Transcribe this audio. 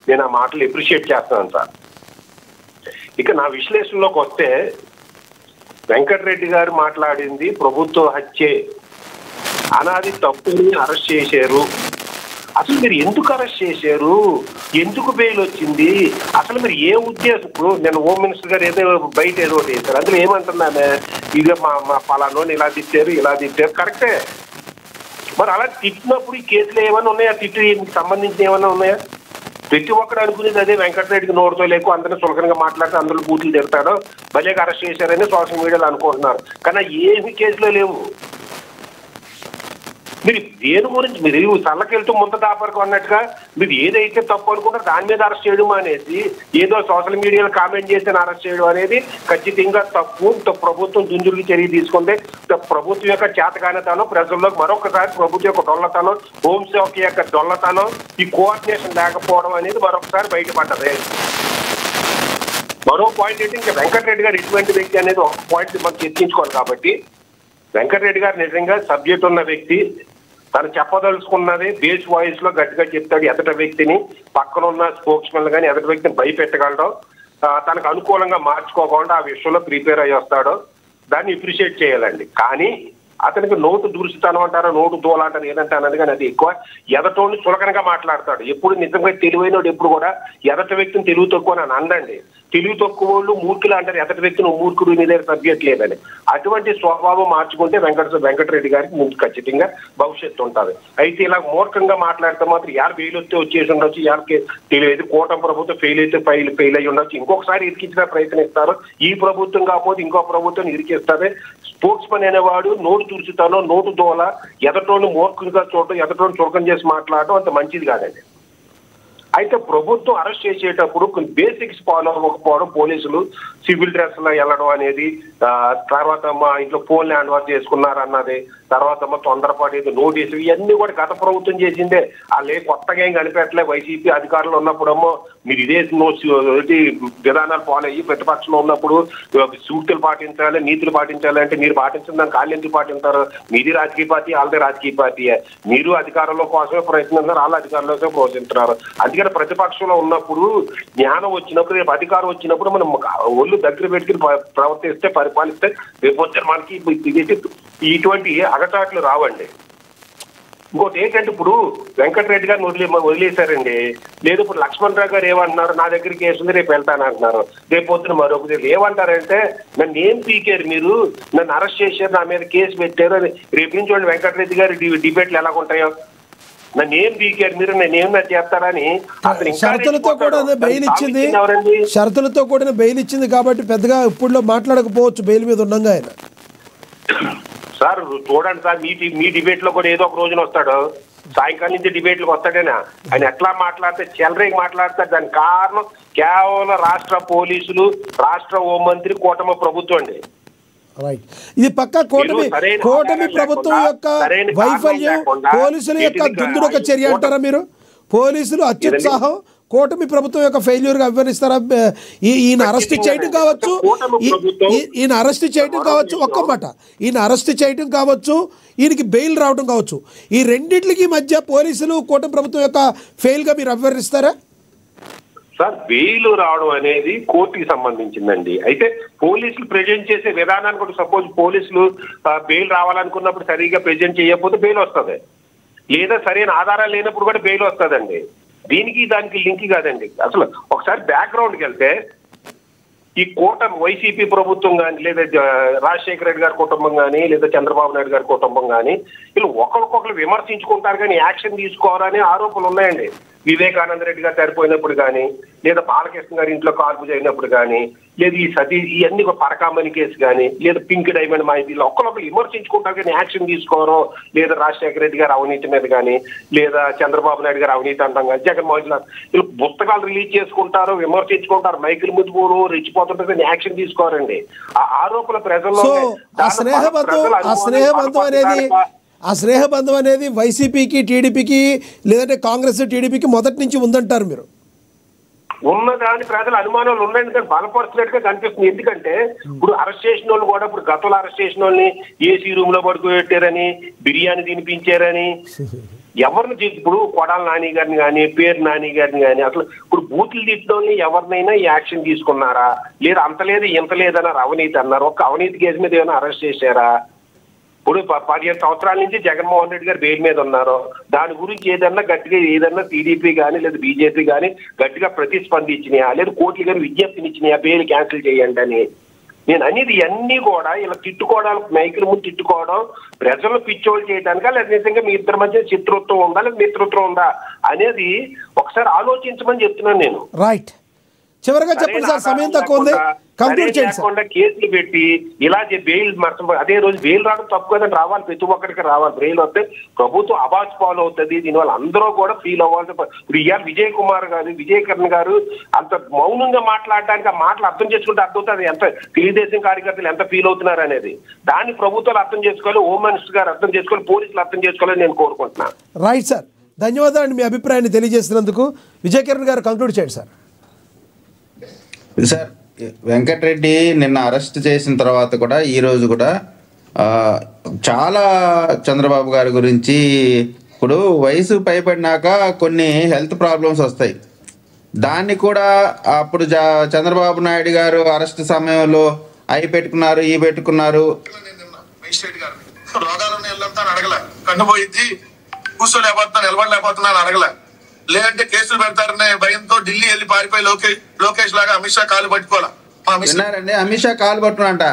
నేను ఆ మాటలు అప్రిషియేట్ చేస్తున్నాను సార్. ఇక నా విశ్లేషణలోకి వస్తే, వెంకటరెడ్డి గారు మాట్లాడింది ప్రభుత్వ హత్యే, అనాది తప్పుని అరెస్ట్ చేశారు. అసలు మీరు ఎందుకు అరెస్ట్ చేశారు, ఎందుకు బెయిల్ వచ్చింది, అసలు మీరు ఏ ఉద్దేశం? ఇప్పుడు నేను హోమ్ మినిస్టర్ గారు ఏదో బయట ఏదో ఒకటి చేశారు, అందులో ఏమంటున్నామే, ఇదే మా పలానోని ఇలా తిట్టారు కరెక్టే. మరి అలా తిట్టినప్పుడు ఈ కేసులు ఏమైనా ఉన్నాయా, మీకు సంబంధించిన ఏమైనా ఉన్నాయా? ప్రతి ఒక్కరు అనుకునేది అదే, వెంకటరెడ్డికి నోడుతో లేకు అందరినీ సులకనగా మాట్లాడితే అందరూ బూతులు తిడతాడు, భలేగా అరెస్ట్ చేశారని సోషల్ మీడియాలో అనుకుంటున్నారు. కానీ ఏమి కేసులో లేవు. మీరు దేని గురించి మీరు చల్లకెళ్తూ ముంత దాపరకు అన్నట్టుగా మీరు ఏదైతే తప్పు అనుకుంటారో దాని మీద అరెస్ట్ చేయడం అనేది, ఏదో సోషల్ మీడియాలో కామెంట్ చేసి అరెస్ట్ చేయడం అనేది ఖచ్చితంగా తప్పు. ప్రభుత్వం దుందుడికి చర్య తీసుకుంటే ప్రభుత్వం యొక్క చేతకానితనం, ప్రజల్లోకి మరొకసారి ప్రభుత్వం యొక్క డొల్లతనం, హోంశాఖ యొక్క డొల్లతనం, ఈ కోఆర్డినేషన్ లేకపోవడం అనేది మరొకసారి బయటపడ్డది. మరో పాయింట్ ఏంటి, ఇంకా వెంకటరెడ్డి గారు ఇటువంటి వ్యక్తి అనేది ఒక పాయింట్ మనం చర్చించుకోవాలి. కాబట్టి వెంకటరెడ్డి గారు నిజంగా సబ్జెక్ట్ ఉన్న వ్యక్తి, తను చెప్పదలుచుకున్నది బేస్ వాయిస్ లో గట్టిగా చెప్తాడు. ఎదట వ్యక్తిని, పక్కన ఉన్న స్పోక్స్ మెన్ కానీ ఎదట వ్యక్తిని భయపెట్టగలడం, తనకు అనుకూలంగా మార్చుకోకుండా ఆ విషయంలో ప్రిపేర్ అయ్యి వస్తాడు. దాన్ని అప్రిషియేట్ చేయాలండి. కానీ అతనికి నోటు దూరుస్తాను అంటారా, నోటు దూలంటారు, ఏదంటే అన్నది కానీ అది ఎక్కువ ఎదటోని చులకనగా మాట్లాడతాడు. ఎప్పుడు నిజంగా తెలివైనోడు ఎప్పుడు కూడా ఎదట వ్యక్తిని తెలివి తక్కువ అని అందండి. తెలివి తక్కువ వాళ్ళు మూర్ఖులు అంటారు, ఎదటి వ్యక్తిని మూర్ఖుడు నీ దగ్గర సబ్జెక్ట్ లేదని. అటువంటి స్వభావం మార్చుకుంటే వెంకటరెడ్డి గారికి ముందు ఖచ్చితంగా భవిష్యత్తు ఉంటుంది. అయితే ఇలా మూర్ఖంగా మాట్లాడితే మాత్రం యారు బెయిల్ వస్తే వచ్చేసి ఉండొచ్చు, యారికి తెలియదు, కూటమి ప్రభుత్వం ఫెయిల్ అయితే ఫెయిల్ అయ్యి ఉండొచ్చు, ఇంకొకసారి ఇరికించిన ప్రయత్నిస్తారు. ఈ ప్రభుత్వం కాకపోతే ఇంకో ప్రభుత్వం ఇరికిస్తారు. స్పోక్స్ మన్ అనేవాడు నోటు తుడుచుతానో, నోటు దోల, ఎదటోని మూర్ఖులుగా చూడటం, ఎదటోని చురకం చేసి మాట్లాడటం అంత మంచిది కాదండి. అయితే ప్రభుత్వం అరెస్ట్ చేసేటప్పుడు కొన్ని బేసిక్స్ ఫాలో అవ్వకపోవడం, పోలీసులు సివిల్ డ్రెస్ లో వెళ్ళడం అనేది, తర్వాత మా ఇంట్లో ఫోన్ ల్యాండ్ ఓవర్ చేసుకున్నారు అన్నది, తర్వాత తొందరపాటు నోటీసు, ఇవన్నీ కూడా గత ప్రభుత్వం చేసిందే. వాళ్ళే కొత్తగా ఏం కనిపెట్టలే. వైసీపీ అధికారులు ఉన్నప్పుడేమో మీరు ఇదే విధానాలు ఫాలో అయ్యి ప్రతిపక్షంలో ఉన్నప్పుడు సూక్తులు పాటించాలి, నీతులు పాటించాలి అంటే మీరు పాటించిన దానికి వాళ్ళు ఎందుకు పాటించారు? మీది రాజకీయ పార్టీ, వాళ్ళదే రాజకీయ పార్టీయే. మీరు అధికారంలో కోసమే ప్రయత్నిస్తున్నారు, వాళ్ళ అధికారంలో ప్రోత్సహిస్తున్నారు. అందుకని ప్రతిపక్షంలో ఉన్నప్పుడు జ్ఞానం వచ్చినప్పుడు, రేపు అధికారం వచ్చినప్పుడు మనం ఒళ్ళు దగ్గర పెట్టుకుని ప్రవర్తిస్తే, పరిపాలిస్తే రేపు వచ్చే మనకి ఇటువంటి అగచాట్లు రావండి. ఇంకోటి ఏంటంటే, ఇప్పుడు వెంకటరెడ్డి గారిని వదిలేశారండి. లేదు ఇప్పుడు లక్ష్మణ్ రావు గారు ఏమంటున్నారు, నా దగ్గర కేసు ఉంది రేపు వెళ్తానంటున్నారు. రేపు పొద్దున మరొకటి ఏమంటారంటే, నన్ను ఏం పీకారు మీరు, నన్ను అరెస్ట్ చేశారు, నా మీద కేసు పెట్టారు అని రేపు నుంచి చూడండి వెంకటరెడ్డి గారి డిబేట్లు ఎలా ఉంటాయో. నన్ను ఏం పీకారు మీరు, నేనేం చేస్తారని. షరతులతో కూడా బెయిల్ ఇచ్చింది, షరతులతో కూడా బెయిల్ ఇచ్చింది కాబట్టి పెద్దగా ఇప్పుడు మాట్లాడకపోవచ్చు బెయిల్ మీద ఉండగా. ఆయన సార్ చూడండి సార్, మీ డిబేట్ లో కూడా ఏదో ఒక రోజున వస్తాడు, సాయంకాలం నుంచి డిబేట్లకు వస్తాడేనా. ఆయన ఎట్లా మాట్లాడితే చిల్లరేకి మాట్లాడతాడు. దానికి కారణం కేవలం రాష్ట్ర పోలీసులు, రాష్ట్ర హోంమంత్రి, కూటమి ప్రభుత్వం అండి. ఇది పక్కా కూటమి ప్రభుత్వం యొక్క వైఫల్యం, పోలీసుల యొక్క దుందుడొక చర్య అంటారా మీరు? పోలీసులు అత్యుత్సాహం కూటమి ప్రభుత్వం యొక్క ఫెయిల్యూర్ గా వివరిస్తారా? ఈయన అరెస్ట్ చేయడం కావచ్చు, ఈయన అరెస్ట్ చేయడం కావచ్చు, ఒక్క మాట, ఈయన అరెస్ట్ చేయడం కావచ్చు, ఈయనకి బెయిల్ రావడం కావచ్చు, ఈ రెండింటికి మధ్య పోలీసులు కూటమి ప్రభుత్వం యొక్క ఫెయిల్ గా మీరు వివరిస్తారా? సార్ బెయిల్ రావడం అనేది కోర్టుకి సంబంధించిందండి. అయితే పోలీసులు ప్రజెంట్ చేసే విధానాన్ని కూడా, సపోజ్ పోలీసులు బెయిల్ రావాలనుకున్నప్పుడు సరిగ్గా ప్రజెంట్ చేయకపోతే బెయిల్ వస్తుంది, లేదా సరైన ఆధారాలు లేనప్పుడు కూడా బెయిల్ వస్తుందండి. దీనికి దానికి లింక్ కాదండి. అసలు ఒకసారి బ్యాక్గ్రౌండ్కి వెళ్తే, ఈ కూటమి వైసీపీ ప్రభుత్వం కానీ, లేదా రాజశేఖర రెడ్డి గారి కుటుంబం కానీ, లేదా చంద్రబాబు నాయుడు గారి కుటుంబం కానీ, వీళ్ళు ఒకరికొకరు విమర్శించుకుంటారు కానీ యాక్షన్ తీసుకోవాలనే ఆరోపణలు ఉన్నాయండి. వివేకానంద రెడ్డి గారు సరిపోయినప్పుడు కానీ, లేదా బాలకృష్ణ గారి ఇంట్లో కాల్పు జరిగినప్పుడు కానీ, లేదా ఈ ఇవన్నీ పరకామణి కేసు కానీ, లేదా పింక్ డైమండ్ మాహితీలో ఒక్కరొకరు విమర్శించుకుంటారు కానీ యాక్షన్ తీసుకోవడం, లేదా రాజశేఖర రెడ్డి గారు అవినీతి మీద కానీ, లేదా చంద్రబాబు నాయుడు గారు అవినీతి అంటాం కానీ, జగన్మోహన్ రెడ్డి వీళ్ళు పుస్తకాలు రిలీజ్ చేసుకుంటారు, విమర్శించుకుంటారు, మైకులు ముద్దుకోరు, రెచ్చిపోతుంటారు కానీ యాక్షన్ తీసుకోరండి. ఆ ఆరోపణ ప్రజల్లో ఆ స్నేహబంధం అనేది వైసీపీకి, టీడీపీకి, లేదంటే కాంగ్రెస్ టీడీపీకి మొదటి నుంచి ఉందంటారు మీరు? ఉన్నదాని ప్రజల అనుమానాలు ఉన్నాయని కానీ బలపరుస్తున్నట్టుగా కనిపిస్తుంది. ఎందుకంటే ఇప్పుడు అరెస్ట్ చేసిన వాళ్ళు కూడా, ఇప్పుడు గతంలో అరెస్ట్ చేసిన వాళ్ళని ఏసీ రూమ్ లో పడుకోబెట్టారని, బిర్యానీ తినిపించారని, ఎవరిని ఇప్పుడు కొడాల నాని గారిని కానీ పేరు నాని గారిని కానీ అసలు ఇప్పుడు బూతులు తిట్టడంలో ఎవరినైనా ఈ యాక్షన్ తీసుకున్నారా? లేదా అంత లేదు ఇంత లేదన్నారు, అవినీతి అన్నారు. ఒక అవినీతి కేసు మీద ఏమైనా అరెస్ట్ చేశారా? ఇప్పుడు 15 సంవత్సరాల నుంచి జగన్మోహన్ రెడ్డి గారు బెయిల్ మీద ఉన్నారు. దాని గురించి ఏదన్నా గట్టిగా ఏదన్నా టీడీపీ కానీ లేదా బీజేపీ కానీ గట్టిగా ప్రతిస్పందించినాయా? లేదా కోర్టులు కానీ విజ్ఞప్తినిచ్చినాయా బెయిల్ క్యాన్సిల్ చేయండి అని? నేను అనేది అన్ని కూడా ఇలా తిట్టుకోవడానికి, మైకుల ముందు తిట్టుకోవడం, ప్రజలను పిచ్చోళ్ళు చేయడానికా లేదా నిజంగా మీ ఇద్దరి మధ్య శత్రుత్వం ఉందా లేదా మిత్రత్వం ఉందా అనేది ఒకసారి ఆలోచించమని చెప్తున్నాను నేను. రైట్, చివరిగా చెప్పండి సార్, సమయం తక్కువ ఉంది, కంప్లీట్ చేయండి సార్. కేసులు పెట్టి ఇలా బెయిల్ అదే రోజు బెయిల్ రావడం తప్పు కదండి, రావాలి, ప్రతి ఒక్కరికి రావాలి. బెయిల్ వస్తే ప్రభుత్వం అబాజ్ ఫాలో అవుతుంది. దీనివల్ల అందరూ కూడా ఫీల్ అవ్వాలి. ఇప్పుడు ఇవాళ విజయ్ కుమార్ గారు, విజయకరణ్ గారు అంత మౌనంగా మాట్లాడడానికి, ఆ మాటలు అర్థం చేసుకుంటే అర్థమవుతుంది ఎంత తెలుగుదేశం కార్యకర్తలు ఎంత ఫీల్ అవుతున్నారు అనేది. దాన్ని ప్రభుత్వాలు అర్థం చేసుకోవాలి, హోమ్ మినిస్టర్ గారు అర్థం చేసుకోవాలి, పోలీసులు అర్థం చేసుకోవాలని నేను కోరుకుంటున్నాను. రైట్ సార్, ధన్యవాదాలు మీ అభిప్రాయాన్ని తెలియజేసినందుకు. విజయకరణ్ గారు కంక్లూడ్ చేయండి సార్. సార్, వెంకటరెడ్డి నిన్న అరెస్ట్ చేసిన తర్వాత కూడా ఈరోజు కూడా చాలా చంద్రబాబు గారి గురించి, ఇప్పుడు వయసు పైబడినాక కొన్ని హెల్త్ ప్రాబ్లమ్స్ వస్తాయి. దాన్ని కూడా అప్పుడు చంద్రబాబు నాయుడు గారు అరెస్ట్ సమయంలో అవి పెట్టుకున్నారు, ఈ పెట్టుకున్నారు. అడగలే, కన్నుపోయింది, కూర్చోలేకపోతున్నాను, నిలబడలేకపోతున్నాను అడగలే. లేదంటే కేసులు పెడతారనే భయంతో ఢిల్లీ వెళ్ళి పారిపోయి లోకేష్ లాగా అమిత్ షా కాలు పట్టుకోవాలా? విన్నారండి, అమిత్ షా కాలు పట్టుకున్నంట.